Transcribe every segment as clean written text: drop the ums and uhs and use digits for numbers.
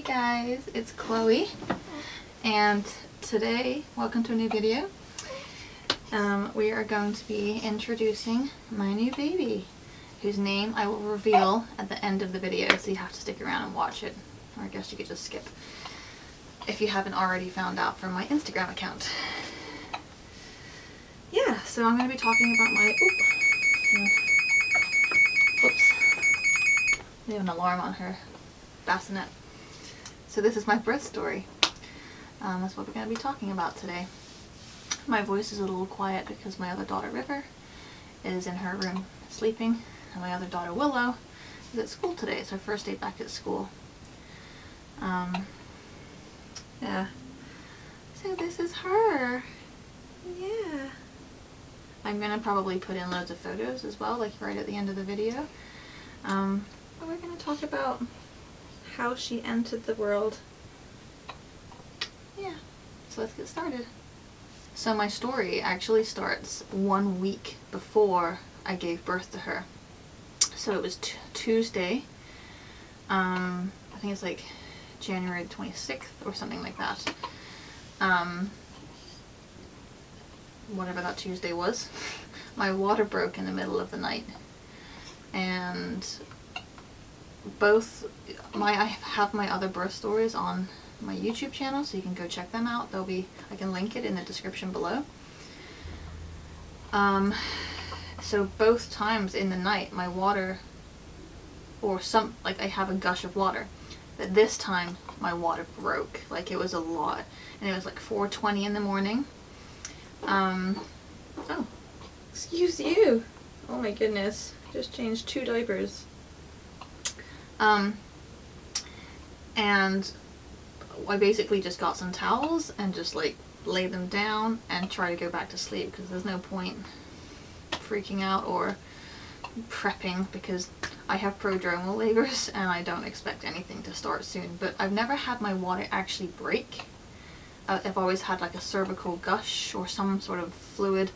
guys, it's Chloe, and today, welcome to a new video. We are going to be introducing my new baby, whose name I will reveal at the end of the video, so you have to stick around and watch it, or I guess you could just skip if you haven't already found out from my Instagram account. Yeah, so I'm going to be talking about my, whoops, we have an alarm on her bassinet. So this is my birth story. That's what we're going to be talking about today. My voice is a little quiet because my other daughter River is in her room sleeping, and my other daughter Willow is at school today. It's her first day back at school. Yeah. So this is her. Yeah. I'm going to probably put in loads of photos as well, like right at the end of the video. But we're going to talk about how she entered the world. Yeah, so let's get started. So my story actually starts 1 week before I gave birth to her. So it was Tuesday, I think it's like January 26th or something like that. Whatever that Tuesday was. My water broke in the middle of the night, and I have my other birth stories on my YouTube channel, so you can go check them out. I can link it in the description below. So both times in the night, my water, I have a gush of water, but this time my water broke. Like, it was a lot, and it was like 4:20 in the morning. Oh, excuse you. Oh my goodness, just changed 2 diapers. And I basically just got some towels and just like lay them down and try to go back to sleep, because there's no point freaking out or prepping, because I have prodromal labors and I don't expect anything to start soon. But I've never had my water actually break. I've always had like a cervical gush or some sort of fluid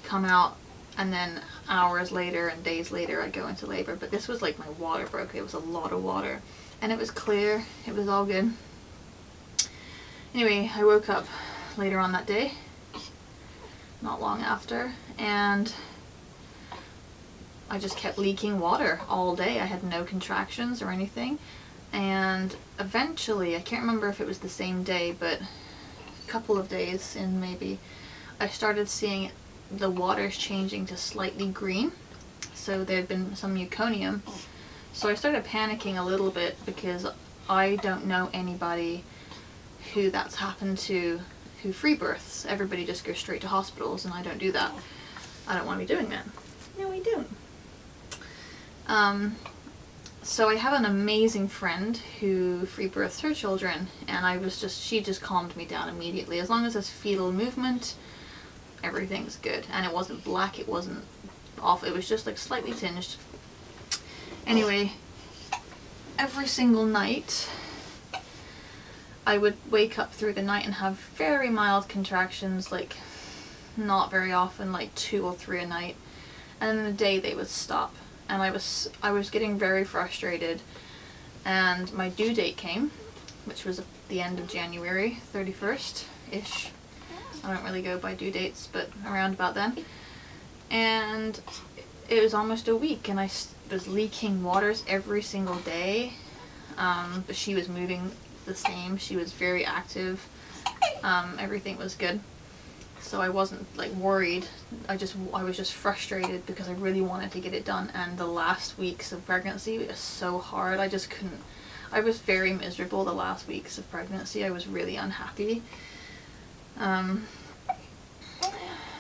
come out, and then hours later and days later I go into labor. But this was like my water broke. It was a lot of water, and it was clear. It was all good. Anyway, I woke up later on that day, not long after, and I just kept leaking water all day. I had no contractions or anything, and eventually, I can't remember if it was the same day, but a couple of days in maybe, I started seeing the water's changing to slightly green. So there had been some meconium. So I started panicking a little bit, because I don't know anybody who that's happened to, who free births. Everybody just goes straight to hospitals, and I don't do that. I don't want to be doing that. No, I don't. So I have an amazing friend who free births her children, and she just calmed me down immediately. As long as there's fetal movement, everything's good. And it wasn't black, it wasn't off, it was just like slightly tinged. Anyway, every single night I would wake up through the night and have very mild contractions, like not very often, like 2 or 3 a night, and in the day they would stop. And I was getting very frustrated, and my due date came, which was at the end of January 31st-ish. I don't really go by due dates, but around about then. And it was almost a week, and I was leaking waters every single day. But she was moving the same. She was very active. Everything was good. So I wasn't like worried. I was just frustrated because I really wanted to get it done. And the last weeks of pregnancy was so hard. I just couldn't. I was very miserable the last weeks of pregnancy. I was really unhappy.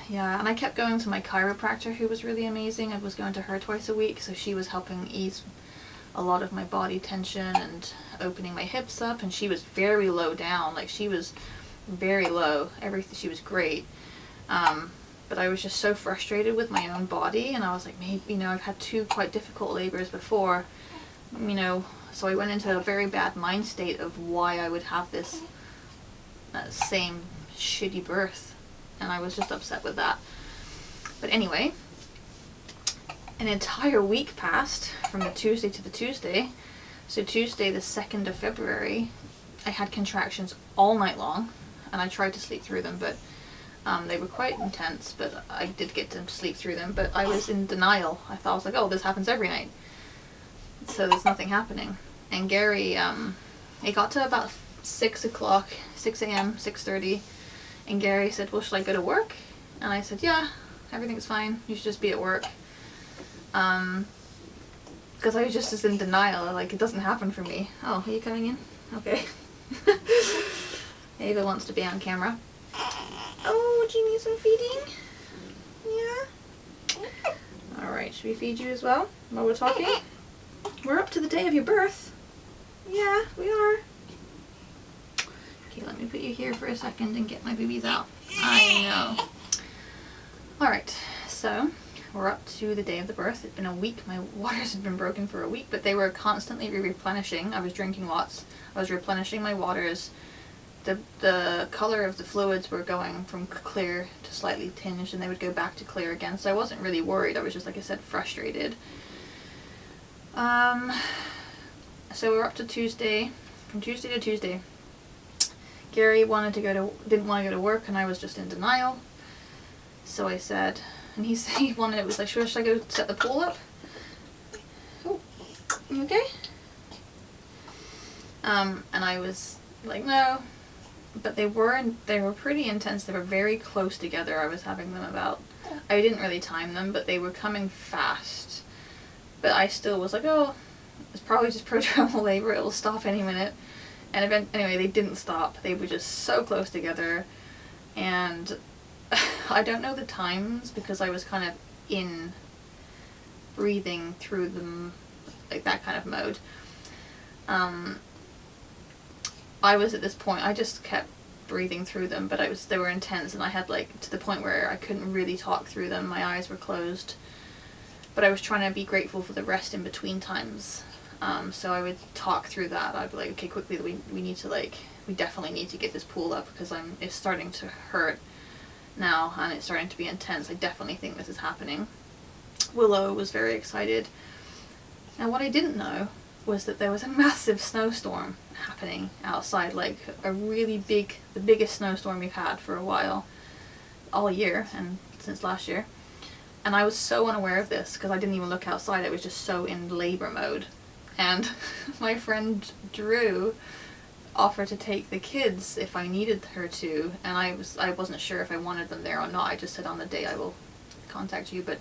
Yeah, and I kept going to my chiropractor, who was really amazing. I was going to her twice a week, so she was helping ease a lot of my body tension and opening my hips up, and she was very low down. Like, she was very low. She was great. But I was just so frustrated with my own body, and I was like, maybe, I've had 2 quite difficult labors before, so I went into a very bad mind state of why I would have this same shitty birth, and I was just upset with that. But anyway, an entire week passed from the Tuesday to the Tuesday, So Tuesday the 2nd of February, I had contractions all night long, and I tried to sleep through them, but they were quite intense, but I did get to sleep through them. But I was in denial. I thought, I was like, oh, this happens every night, so there's nothing happening. And Gary, it got to about 6 o'clock, 6 a.m., 6:30, and Gary said, well, should I go to work? And I said, yeah, everything's fine. You should just be at work. Because I was just in denial, like, it doesn't happen for me. Oh, are you coming in? Okay. Ava wants to be on camera. Oh, do you need some feeding? Yeah? Alright, should we feed you as well while we're talking? We're up to the day of your birth. Yeah, we are. Okay, let me put you here for a second and get my boobies out. I know. Alright, so we're up to the day of the birth. It's been a week. My waters had been broken for a week, but they were constantly replenishing. I was drinking lots. I was replenishing my waters. The color of the fluids were going from clear to slightly tinged, and they would go back to clear again. So I wasn't really worried. I was just, like I said, frustrated. So we're up to Tuesday. From Tuesday to Tuesday. Gary didn't want to go to work, and I was just in denial. So I said, and he said he wanted, it was like, should I go set the pool up? Oh, you okay? And I was like, no. But they were pretty intense. They were very close together. I was having them about, I didn't really time them, but they were coming fast. But I still was like, oh, it's probably just prodromal labor. It will stop any minute. And anyway, they didn't stop. They were just so close together. And I don't know the times because I was kind of in breathing through them, like that kind of mode. I was at this point, I just kept breathing through them, but they were intense, and I had, like, to the point where I couldn't really talk through them. My eyes were closed. But I was trying to be grateful for the rest in between times. So I would talk through that. I'd be like, okay, quickly, we definitely need to get this pool up because it's starting to hurt now, and it's starting to be intense. I definitely think this is happening. Willow was very excited. Now, what I didn't know was that there was a massive snowstorm happening outside, like the biggest snowstorm we've had for a while, all year, and since last year. And I was so unaware of this because I didn't even look outside. I was just so in labor mode. And my friend Drew offered to take the kids if I needed her to, and I wasn't sure if I wanted them there or not. I just said on the day I will contact you, but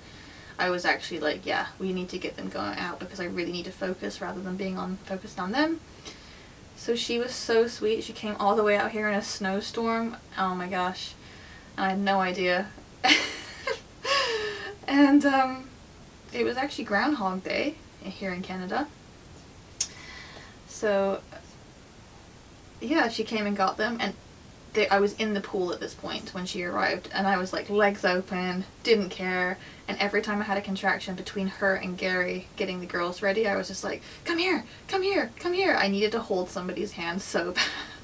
I was actually like, yeah, we need to get them going out because I really need to focus rather than being focused on them. So she was so sweet. She came all the way out here in a snowstorm. Oh my gosh. And I had no idea. And it was actually Groundhog Day here in Canada. So yeah, she came and got them, and I was in the pool at this point when she arrived, and I was like legs open, didn't care, and every time I had a contraction between her and Gary getting the girls ready, I was just like, come here, come here, come here. I needed to hold somebody's hand so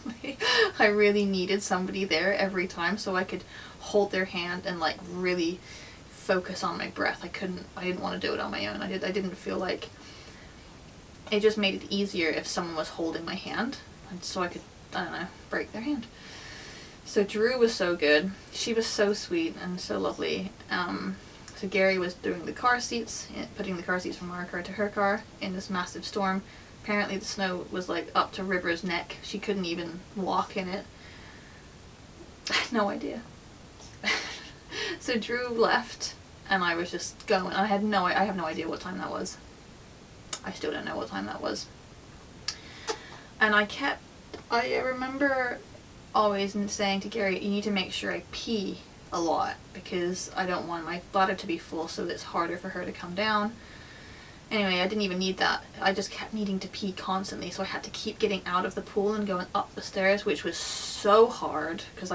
badly. I really needed somebody there every time so I could hold their hand and like really focus on my breath. I didn't want to do it on my own. I didn't feel like, it just made it easier if someone was holding my hand, and so I could, I don't know, break their hand. So Drew was so good. She was so sweet and so lovely. So Gary was doing the car seats, putting the car seats from our car to her car in this massive storm. Apparently the snow was like up to River's neck. She couldn't even walk in it. No idea. So Drew left, and I was just going. I have no idea what time that was. I still don't know what time that was. And I remember always saying to Gary, you need to make sure I pee a lot because I don't want my bladder to be full so that it's harder for her to come down. Anyway, I didn't even need that. I just kept needing to pee constantly, so I had to keep getting out of the pool and going up the stairs, which was so hard because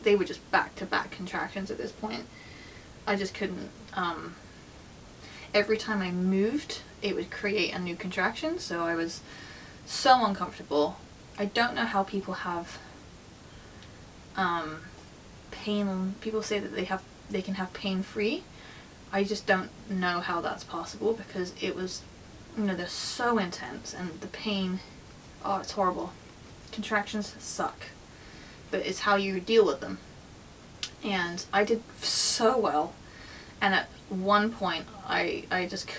they were just back-to-back contractions at this point. I just couldn't, every time I moved, it would create a new contraction, so I was so uncomfortable. I don't know how people have pain. People say that they can have pain-free. I just don't know how that's possible because it was they're so intense, and the pain, oh, it's horrible. Contractions suck, but it's how you deal with them. And I did so well, and at one point I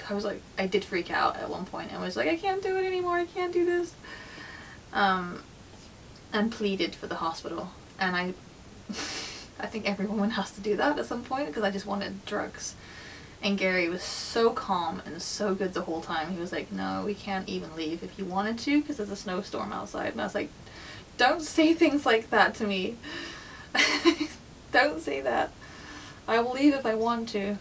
was like, I did freak out at one point and was like, I can't do it anymore, I can't do this, and pleaded for the hospital. And I think every woman has to do that at some point, because I just wanted drugs. And Gary was so calm and so good the whole time. He was like, no, we can't even leave if you wanted to, because there's a snowstorm outside. And I was like, don't say things like that to me. Don't say that. I will leave if I want to.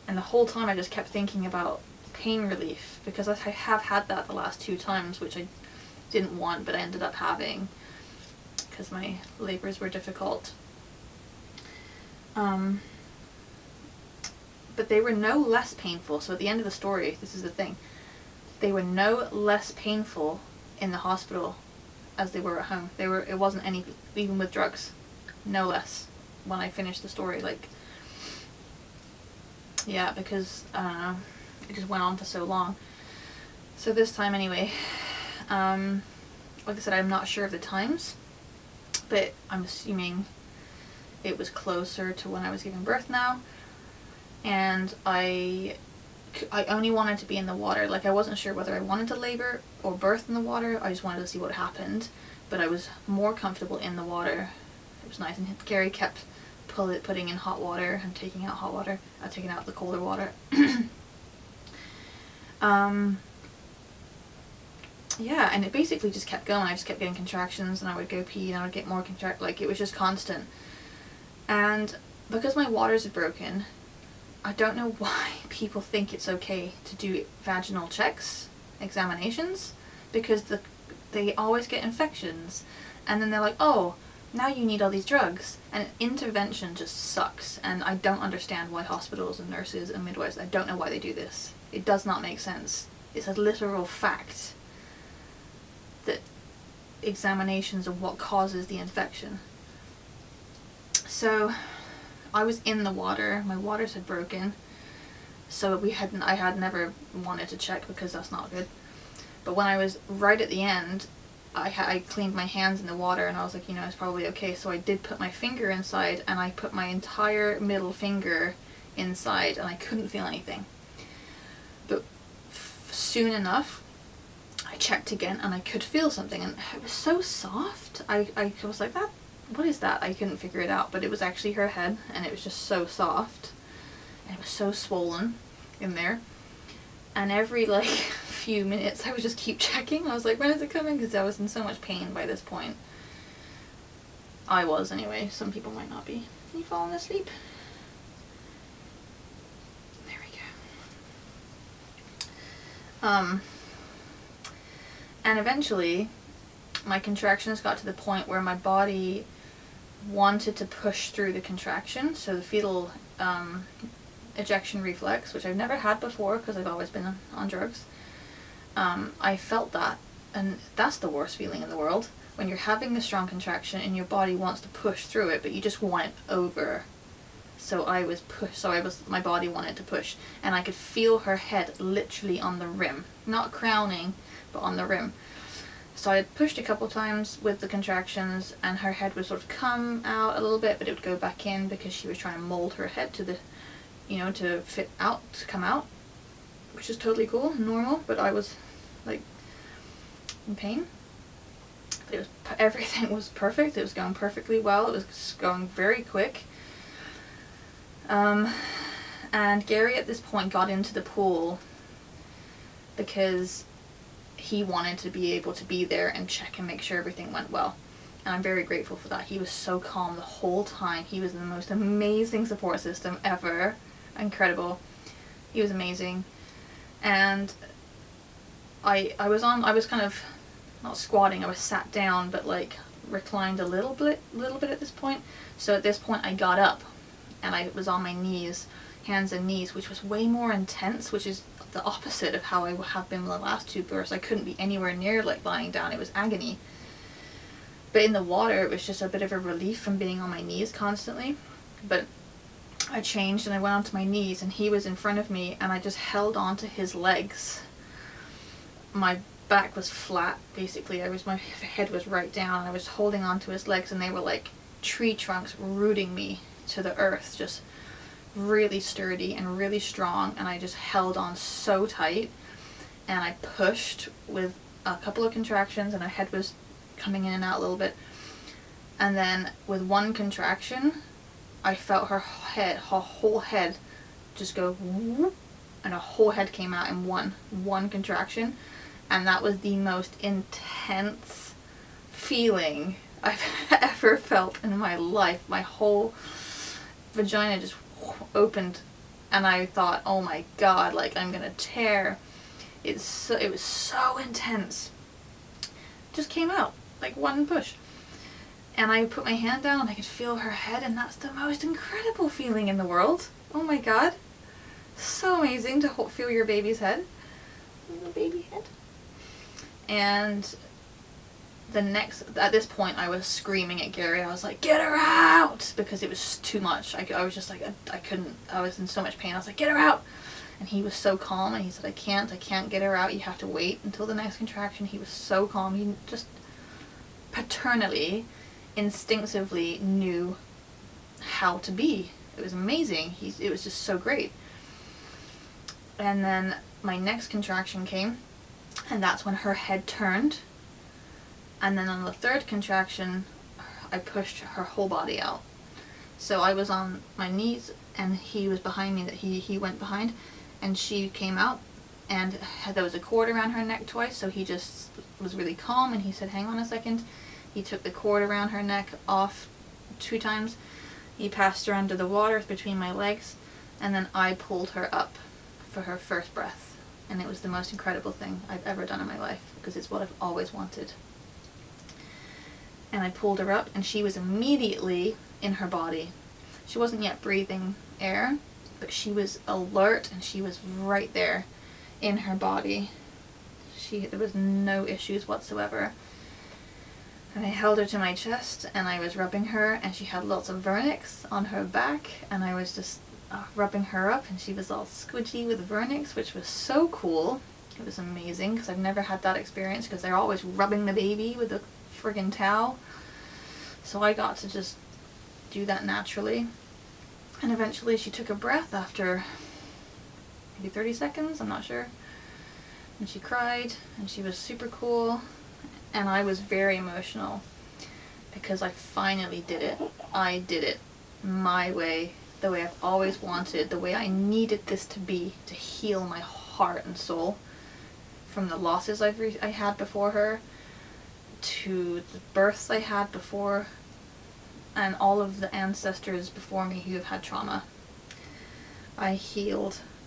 And the whole time I just kept thinking about pain relief, because I have had that the last 2 times, which I didn't want, but I ended up having, because my labors were difficult. But they were no less painful. So at the end of the story, this is the thing, they were no less painful in the hospital as they were at home. It wasn't any, even with drugs, no less when I finished the story. Like, yeah, because, I don't know, it just went on for so long. So this time anyway, like I said, I'm not sure of the times, but I'm assuming it was closer to when I was giving birth now. And I only wanted to be in the water. Like, I wasn't sure whether I wanted to labor or birth in the water. I just wanted to see what happened. But I was more comfortable in the water. It was nice. And Gary kept putting in hot water and taking out hot water. Taking out the colder water. Yeah, and it basically just kept going. I just kept getting contractions, and I would go pee, and I would get more like, it was just constant. And because my waters are broken, I don't know why people think it's okay to do vaginal checks, examinations, because they always get infections, and then they're like, oh, now you need all these drugs, and intervention just sucks. And I don't understand why hospitals and nurses and midwives, I don't know why they do this. It does not make sense. It's a literal fact that examinations are what causes the infection. So I was in the water, my waters had broken, so I had never wanted to check, because that's not good. But when I was right at the end, I cleaned my hands in the water, and I was like, it's probably okay. So I did put my finger inside, and I put my entire middle finger inside, and I couldn't feel anything. But soon enough, I checked again, and I could feel something, and it was so soft. I was like, what is that? I couldn't figure it out, but it was actually her head, and it was just so soft, and it was so swollen in there. And every few minutes I would just keep checking. I was like, when is it coming? Because I was in so much pain by this point. I was anyway. Some people might not be. Are you falling asleep? There we go. And eventually my contractions got to the point where my body wanted to push through the contraction. So the fetal ejection reflex, which I've never had before because I've always been on drugs, I felt that, and that's the worst feeling in the world, when you're having a strong contraction and your body wants to push through it, but you just want it over. So my body wanted to push, and I could feel her head literally on the rim, not crowning, but on the rim. So I had pushed a couple times with the contractions, and her head would sort of come out a little bit, but it would go back in, because she was trying to mold her head to the, to fit out, to come out, which is totally cool, normal, but I was in pain. But everything was perfect. It was going perfectly well. It was going very quick. And Gary at this point got into the pool because he wanted to be able to be there and check and make sure everything went well. And I'm very grateful for that. He was so calm the whole time. He was the most amazing support system ever. Incredible. He was amazing. And I was kind of not squatting, I was sat down, but reclined a little bit at this point. So at this point I got up, and I was on my knees, hands and knees, which was way more intense, which is the opposite of how I have been in the last 2 births. I couldn't be anywhere near lying down. It was agony. But in the water, it was just a bit of a relief from being on my knees constantly. But I changed and I went onto my knees, and he was in front of me, and I just held on to his legs my back was flat, basically. My head was right down, and I was holding onto his legs, and they were like tree trunks rooting me to the earth, just really sturdy and really strong, and I just held on so tight, and I pushed with a couple of contractions, and her head was coming in and out a little bit, and then with one contraction I felt her whole head just go whoop, and her whole head came out in one contraction, and that was the most intense feeling I've ever felt in my life. My whole vagina just opened, and I thought, oh my god, like I'm gonna tear. It was so intense. Just came out like one push, and I put my hand down and I could feel her head, and that's the most incredible feeling in the world. Oh my god, so amazing to feel your baby's head, little baby head. And at this point I was screaming at Gary. I was like, get her out, because it was too much. I was just like, I couldn't, I was in so much pain. I was like, get her out. And he was so calm, and he said, I can't get her out. You have to wait until the next contraction. He was so calm. He just paternally, instinctively knew how to be. It was amazing. It was just so great. And then my next contraction came, and that's when her head turned. And then on the third contraction, I pushed her whole body out. So I was on my knees, and he was behind me. That he went behind, and she came out, and there was a cord around her neck twice. So he just was really calm, and he said, hang on a second. He took the cord around her neck off 2 times. He passed her under the water between my legs, and then I pulled her up for her first breath. And it was the most incredible thing I've ever done in my life, because it's what I've always wanted. And I pulled her up, and she was immediately in her body. She wasn't yet breathing air, but she was alert, and she was right there in her body. There was no issues whatsoever. And I held her to my chest, and I was rubbing her, and she had lots of vernix on her back, and I was just rubbing her up, and she was all squidgy with vernix, which was so cool. It was amazing, because I've never had that experience, because they're always rubbing the baby with a friggin' towel. So I got to just do that naturally. And eventually she took a breath after maybe 30 seconds, I'm not sure. And she cried, and she was super cool. And I was very emotional, because I finally did it. I did it my way, the way I've always wanted, the way I needed this to be, to heal my heart and soul from the losses I had before her, to the births I had before, and all of the ancestors before me who have had trauma.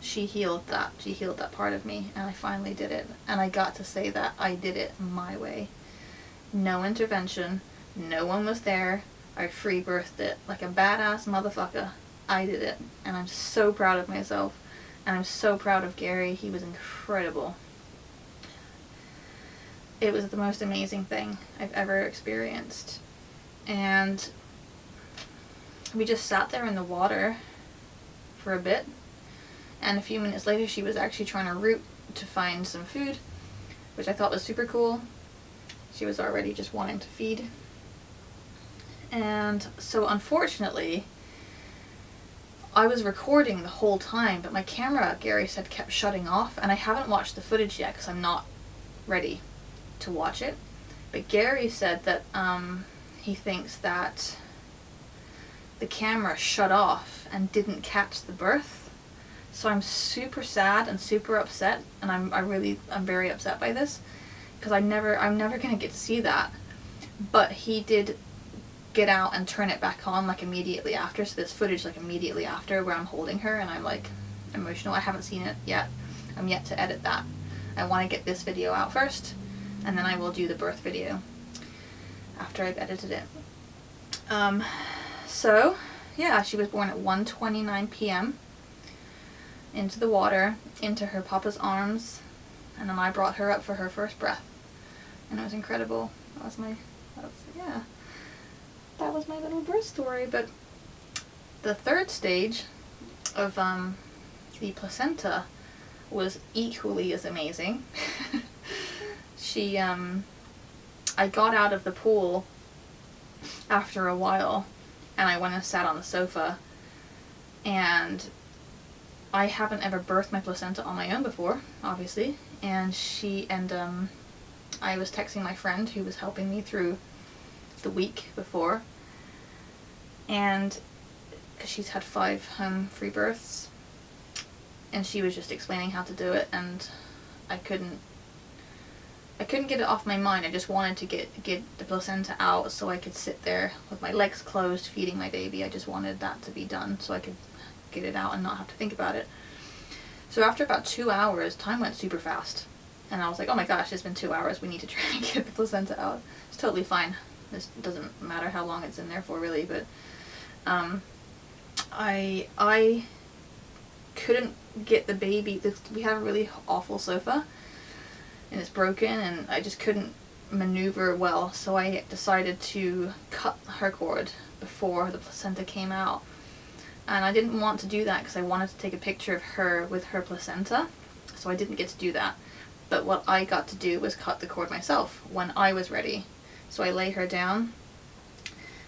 She healed that part of me, and I finally did it. And I got to say that I did it my way. No intervention, no one was there. I free birthed it like a badass motherfucker. I did it, and I'm so proud of myself, and I'm so proud of Gary. He was incredible. It was the most amazing thing I've ever experienced. And we just sat there in the water for a bit, and a few minutes later she was actually trying to root to find some food, which I thought was super cool. She was already just wanting to feed. And so unfortunately, I was recording the whole time, but my camera, Gary said, kept shutting off, and I haven't watched the footage yet because I'm not ready to watch it. But Gary said that he thinks that the camera shut off and didn't catch the birth. So I'm super sad and super upset, and I'm very upset by this, because I'm never gonna get to see that. But he did get out and turn it back on like immediately after, so there's footage like immediately after where I'm holding her, and I'm like emotional. I haven't seen it yet. I'm yet to edit that. I want to get this video out first, and then I will do the birth video after I've edited it. So yeah, she was born at 1:29 p.m. into the water, into her papa's arms, and then I brought her up for her first breath, and it was incredible. That was my little birth story. But the third stage of the placenta was equally as amazing. I got out of the pool after a while, and I went and sat on the sofa, and I haven't ever birthed my placenta on my own before, obviously, and I was texting my friend who was helping me through the week before, and because she's had 5 home free births, and she was just explaining how to do it, and I couldn't get it off my mind. I just wanted to get the placenta out so I could sit there with my legs closed feeding my baby. I just wanted that to be done so I could get it out and not have to think about it. So after about 2 hours, time went super fast, and I was like, oh my gosh, it's been 2 hours, we need to try and get the placenta out. It's totally fine. This doesn't matter how long it's in there for, really, but I couldn't get the baby. We have a really awful sofa, and it's broken, and I just couldn't maneuver well, so I decided to cut her cord before the placenta came out. And I didn't want to do that because I wanted to take a picture of her with her placenta, so I didn't get to do that. But what I got to do was cut the cord myself when I was ready. So I lay her down.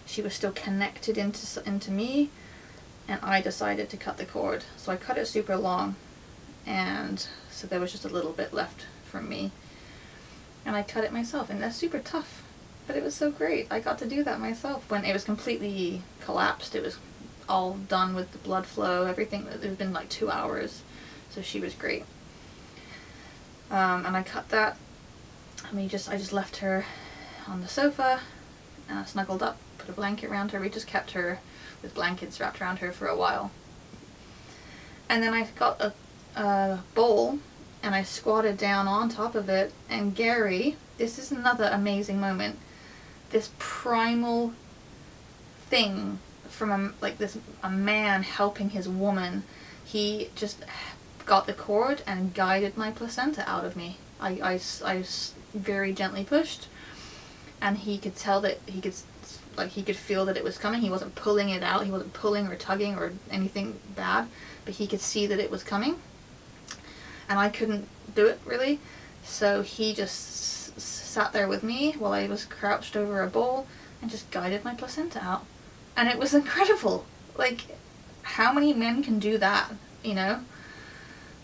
She was still connected into me, and I decided to cut the cord. So I cut it super long, and so there was just a little bit left from me. And I cut it myself, and that's super tough, but it was so great. I got to do that myself when it was completely collapsed. It was all done with the blood flow, everything. It had been like 2 hours, so she was great. And I cut that. I just left her on the sofa, and I snuggled up, put a blanket around her. We just kept her with blankets wrapped around her for a while. And then I got a bowl, and I squatted down on top of it, and Gary, this is another amazing moment, this primal thing from a man helping his woman, he just got the cord and guided my placenta out of me. I very gently pushed, and he could tell that he could feel that it was coming. He wasn't pulling it out, he wasn't pulling or tugging or anything bad, but he could see that it was coming, and I couldn't do it really, so he just sat there with me while I was crouched over a bowl and just guided my placenta out. And it was incredible. Like, how many men can do that, you know?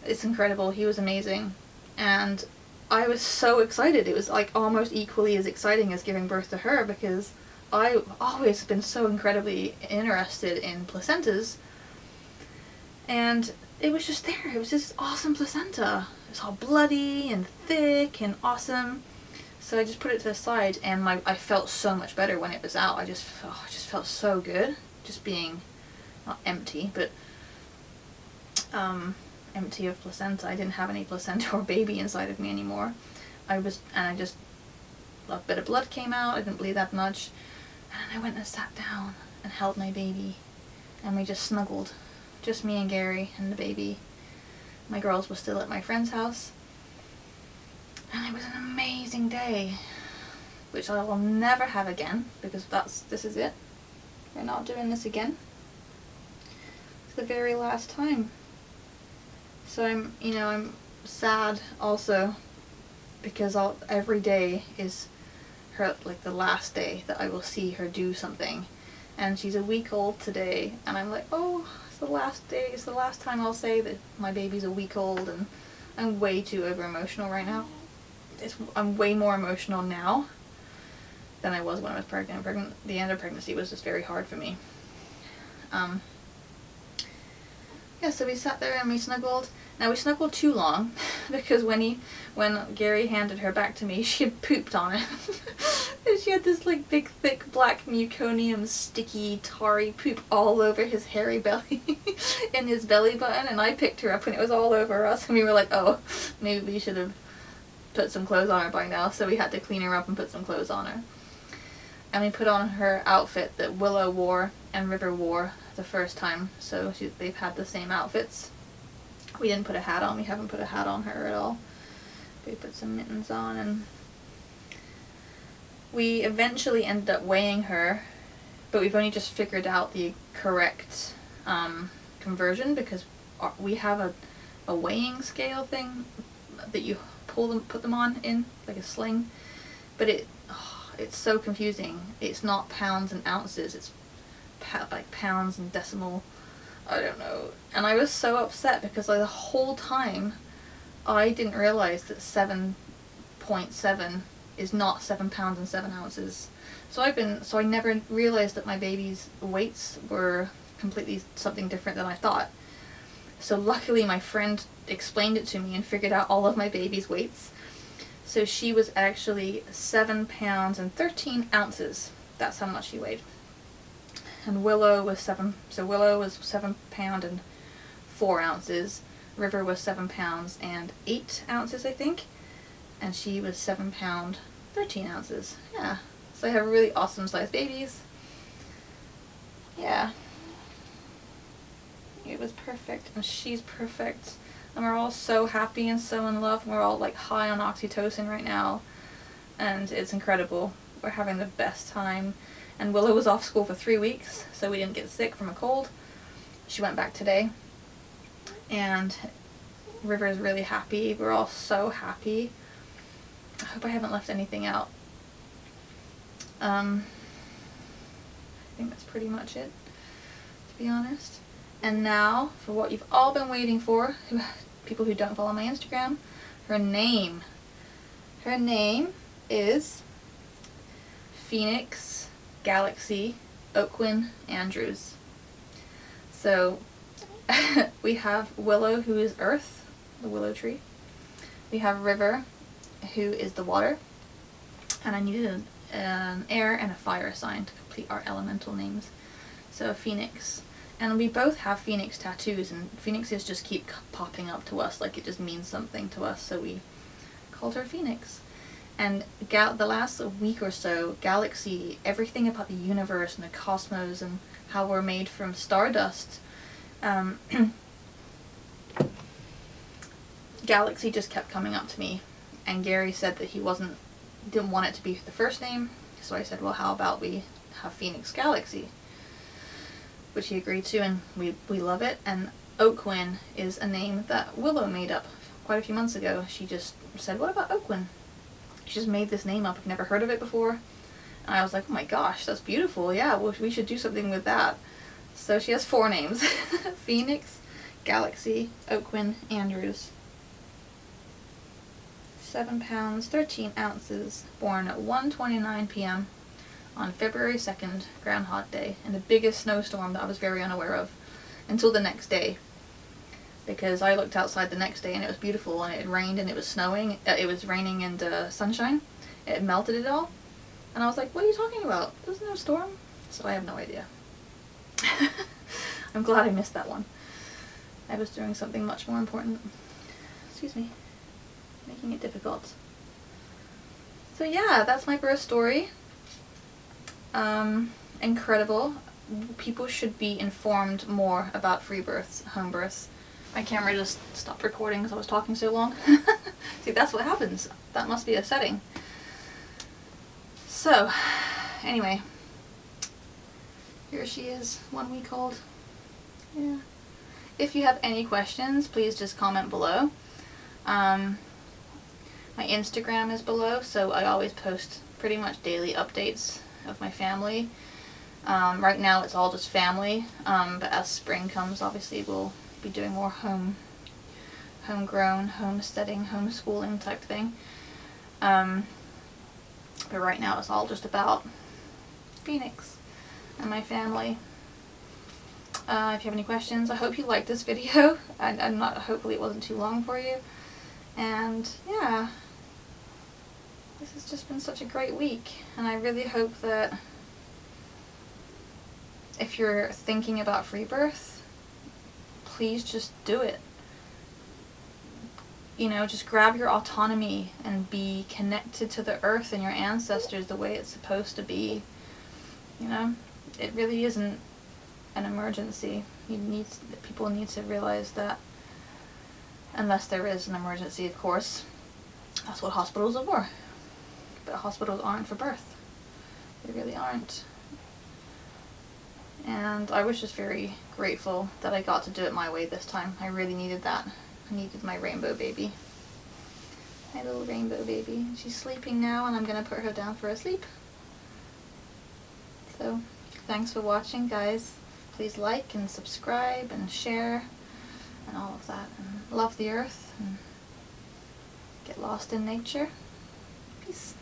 It's incredible. He was amazing. And I was so excited. It was like almost equally as exciting as giving birth to her, because I've always been so incredibly interested in placentas. And it was just there. It was this awesome placenta. It was all bloody and thick and awesome. So I just put it to the side, and I felt so much better when it was out. I just felt so good, just being not empty, but empty of placenta. I didn't have any placenta or baby inside of me anymore. A bit of blood came out. I didn't bleed that much, and I went and sat down and held my baby, and we just snuggled, just me and Gary and the baby. My girls were still at my friend's house. And it was an amazing day, which I will never have again, because this is it. We're not doing this again. It's the very last time. So I'm sad also, because every day is her, like, the last day that I will see her do something. And she's a week old today, and I'm like, oh, it's the last day, it's the last time I'll say that my baby's a week old, and I'm way too over emotional right now. I'm way more emotional now than I was when I was pregnant. The end of pregnancy was just very hard for me. Yeah, so we sat there and we snuggled. Now we snuggled too long, because when Gary handed her back to me, she had pooped on it. And she had this like big thick black meconium sticky tarry poop all over his hairy belly in his belly button, and I picked her up and it was all over us, and we were like, oh, maybe we should have put some clothes on her by now, so we had to clean her up and put some clothes on her. And we put on her outfit that Willow wore and River wore the first time, so they've had the same outfits. We didn't put a hat on. We haven't put a hat on her at all. We put some mittens on, and we eventually ended up weighing her, but we've only just figured out the correct conversion, because we have a weighing scale thing that you put them on in like a sling, but it's so confusing. It's not pounds and ounces, it's like pounds and decimal, I don't know. And I was so upset because like the whole time I didn't realize that 7.7 is not 7 pounds and 7 ounces. So I never realized that my baby's weights were completely something different than I thought. So luckily my friend explained it to me and figured out all of my baby's weights. So she was actually 7 pounds and 13 ounces. That's how much she weighed. And Willow was 7 pound and 4 ounces. River was 7 pounds and 8 ounces, I think. And she was 7 pound 13 ounces. Yeah. So I have really awesome sized babies. Yeah. It was perfect, and she's perfect. And we're all so happy and so in love. We're all like high on oxytocin right now. And it's incredible. We're having the best time. And Willow was off school for 3 weeks, so we didn't get sick from a cold. She went back today. And River's really happy. We're all so happy. I hope I haven't left anything out. I think that's pretty much it, to be honest. And now, for what you've all been waiting for, people who don't follow my Instagram, her name. Her name is Phoenix Galaxy Oakwin Andrews. So, we have Willow, who is Earth, the willow tree. We have River, who is the water. And I needed an air and a fire sign to complete our elemental names. So Phoenix. And we both have Phoenix tattoos, and Phoenixes just keep popping up to us like it just means something to us, so we called her Phoenix. And the last week or so, Galaxy, everything about the universe and the cosmos and how we're made from stardust, Galaxy just kept coming up to me. And Gary said that he didn't want it to be the first name, so I said, well, how about we have Phoenix Galaxy? Which he agreed to, and we love it. And Oakwin is a name that Willow made up quite a few months ago. She just said, what about Oakwin? She just made this name up. I've never heard of it before. And I was like, oh my gosh, that's beautiful. Yeah, well, we should do something with that. So she has 4 names. Phoenix, Galaxy, Oakwin, Andrews. 7 pounds, 13 ounces, born at 1:29 p.m. on February 2nd, Groundhog Day, in the biggest snowstorm that I was very unaware of until the next day. Because I looked outside the next day and it was beautiful, and it rained and it was snowing, it was raining and sunshine. It melted it all. And I was like, what are you talking about? There's no storm. So I have no idea. I'm glad I missed that one. I was doing something much more important. Excuse me. Making it difficult. So yeah, that's my birth story. Incredible. People should be informed more about free births, home births. My camera just stopped recording because I was talking so long. See, that's what happens. That must be a setting. So, anyway. Here she is, 1 week old. Yeah. If you have any questions, please just comment below. My Instagram is below, so I always post pretty much daily updates of my family. Right now it's all just family, but as spring comes, obviously we'll be doing more homegrown, homesteading, homeschooling type thing. But right now it's all just about Phoenix and my family. If you have any questions, I hope you liked this video. Hopefully it wasn't too long for you. And yeah, this has just been such a great week, and I really hope that if you're thinking about free birth, please just do it. You know, just grab your autonomy and be connected to the earth and your ancestors the way it's supposed to be. You know, it really isn't an emergency. People need to realize that, unless there is an emergency, of course. That's what hospitals are for. But hospitals aren't for birth. They really aren't. And I was just very grateful that I got to do it my way this time. I really needed that. I needed my rainbow baby. My little rainbow baby. She's sleeping now and I'm going to put her down for a sleep. So, thanks for watching, guys. Please like and subscribe and share and all of that. And love the earth and get lost in nature. Peace.